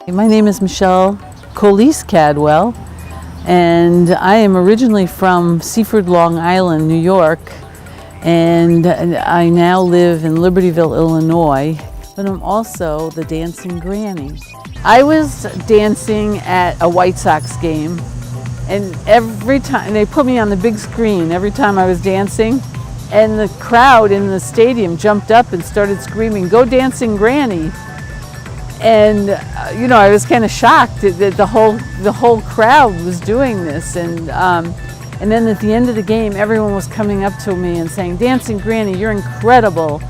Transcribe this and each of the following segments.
My name is Michele Colice Cadwell, and I am originally from Seaford, Long Island, New York, and I now live in Libertyville, Illinois, but I'm also the dancing granny. I was dancing at a White Sox game, and every time they put me on the big screen, every time I was dancing, and the crowd in the stadium jumped up and started screaming, "Go dancing granny!" And I was kind of shocked that the whole crowd was doing this, and then at the end of the game, everyone was coming up to me and saying, "Dancing Granny, you're incredible.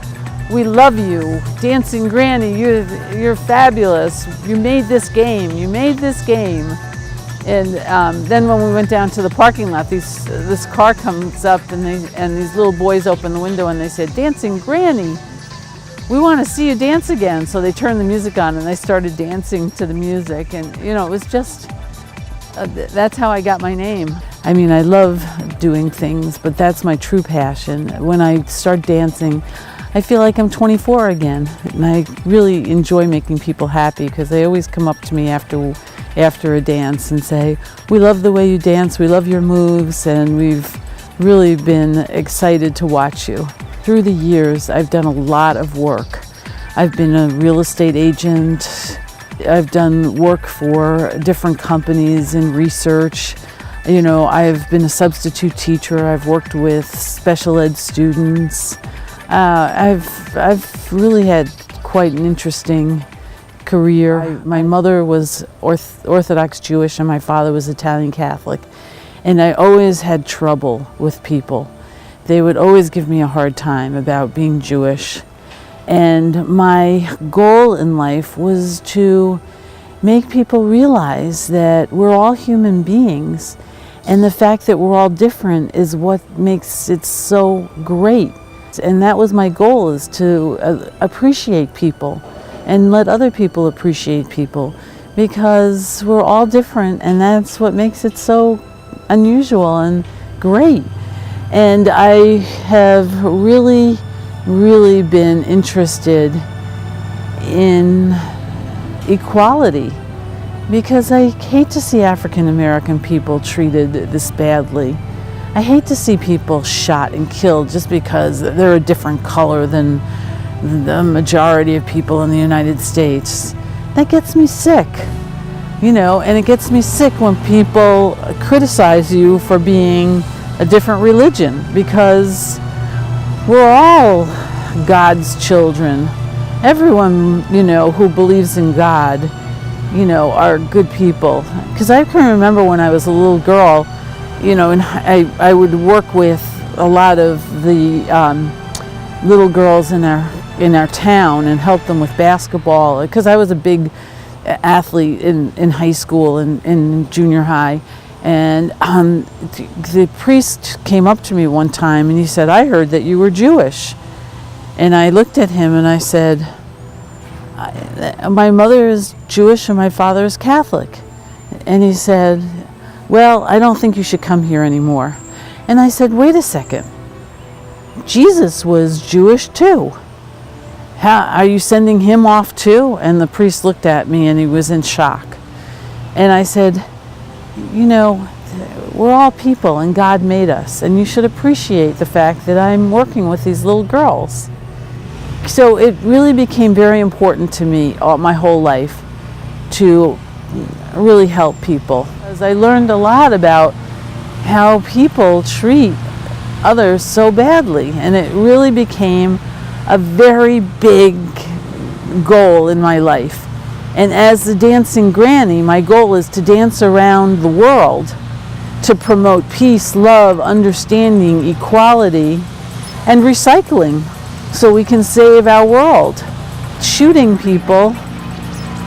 We love you. Dancing Granny, you're fabulous. You made this game. You made this game." And then when we went down to the parking lot, this car comes up, and these little boys open the window and they said, "Dancing Granny, we want to see you dance again." So they turned the music on and I started dancing to the music, and it was just, that's how I got my name. I mean, I love doing things, but that's my true passion. When I start dancing, I feel like I'm 24 again, and I really enjoy making people happy because they always come up to me after a dance and say, "We love the way you dance, we love your moves, and we've really been excited to watch you." Through the years, I've done a lot of work. I've been a real estate agent. I've done work for different companies in research. I've been a substitute teacher. I've worked with special ed students. I've really had quite an interesting career. My mother was Orthodox Jewish and my father was Italian Catholic, and I always had trouble with people. They would always give me a hard time about being Jewish. And my goal in life was to make people realize that we're all human beings, and the fact that we're all different is what makes it so great. And that was my goal, is to appreciate people and let other people appreciate people, because we're all different, and that's what makes it so unusual and great. And I have really, really been interested in equality, because I hate to see African American people treated this badly. I hate to see people shot and killed just because they're a different color than the majority of people in the United States. That gets me sick, and it gets me sick when people criticize you for being a different religion, because we're all God's children. Everyone, who believes in God, are good people. Because I can remember when I was a little girl, and I would work with a lot of the little girls in our town and help them with basketball, because I was a big athlete in high school and in junior high. And the priest came up to me one time and he said, "I heard that you were Jewish." And I looked at him and I said, "My mother is Jewish and my father is Catholic." And he said, "Well, I don't think you should come here anymore." And I said, "Wait a second. Jesus was Jewish too. Are you sending him off too?" And the priest looked at me and he was in shock. And I said, we're all people and God made us, and you should appreciate the fact that I'm working with these little girls. So it really became very important to me my whole life to really help people. As I learned a lot about how people treat others so badly, and it really became a very big goal in my life. And as the dancing granny, my goal is to dance around the world to promote peace, love, understanding, equality, and recycling, so we can save our world. Shooting people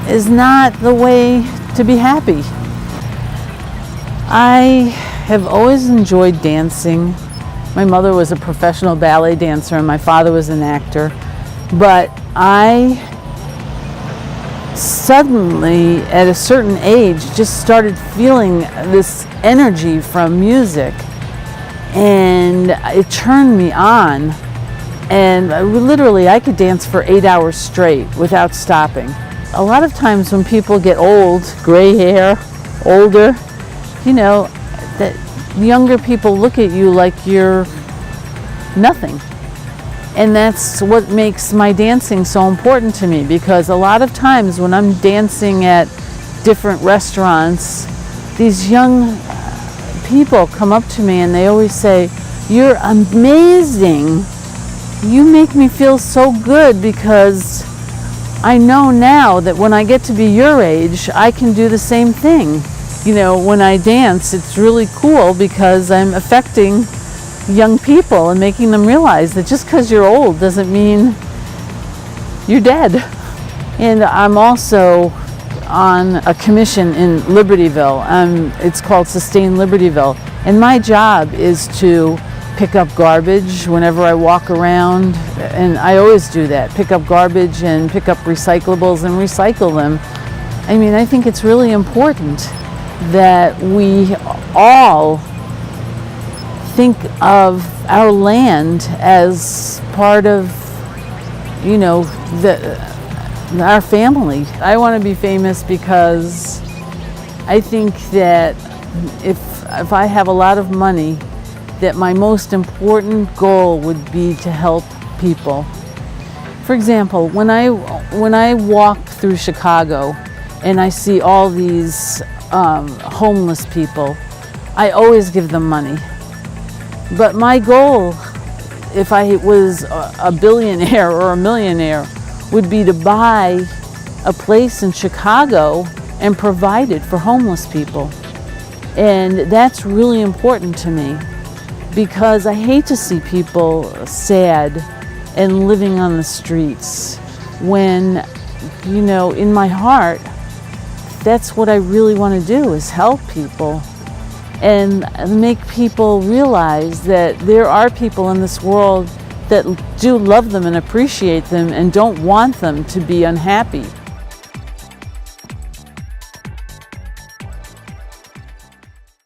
is not the way to be happy. I have always enjoyed dancing. My mother was a professional ballet dancer and my father was an actor, but I suddenly, at a certain age, just started feeling this energy from music, and it turned me on. And literally, I could dance for 8 hours straight without stopping. a lot of times when people get old, gray hair, older, you know, that younger people look at you like you're nothing. And that's what makes my dancing so important to me, because a lot of times when I'm dancing at different restaurants, these young people come up to me and they always say, "You're amazing. You make me feel so good, because I know now that when I get to be your age, I can do the same thing." You know, when I dance, it's really cool because I'm affecting young people and making them realize that just because you're old doesn't mean you're dead. And I'm also on a commission in Libertyville. It's called Sustain Libertyville. And my job is to pick up garbage whenever I walk around. And I always do that, pick up garbage and pick up recyclables and recycle them. I mean, I think it's really important that we all think of our land as part of, you know, our family. I want to be famous because I think that if I have a lot of money, that my most important goal would be to help people. For example, when I walk through Chicago and I see all these homeless people, I always give them money. But my goal, if I was a billionaire or a millionaire, would be to buy a place in Chicago and provide it for homeless people. And that's really important to me, because I hate to see people sad and living on the streets when, you know, in my heart, that's what I really want to do, is help people and make people realize that there are people in this world that do love them and appreciate them and don't want them to be unhappy.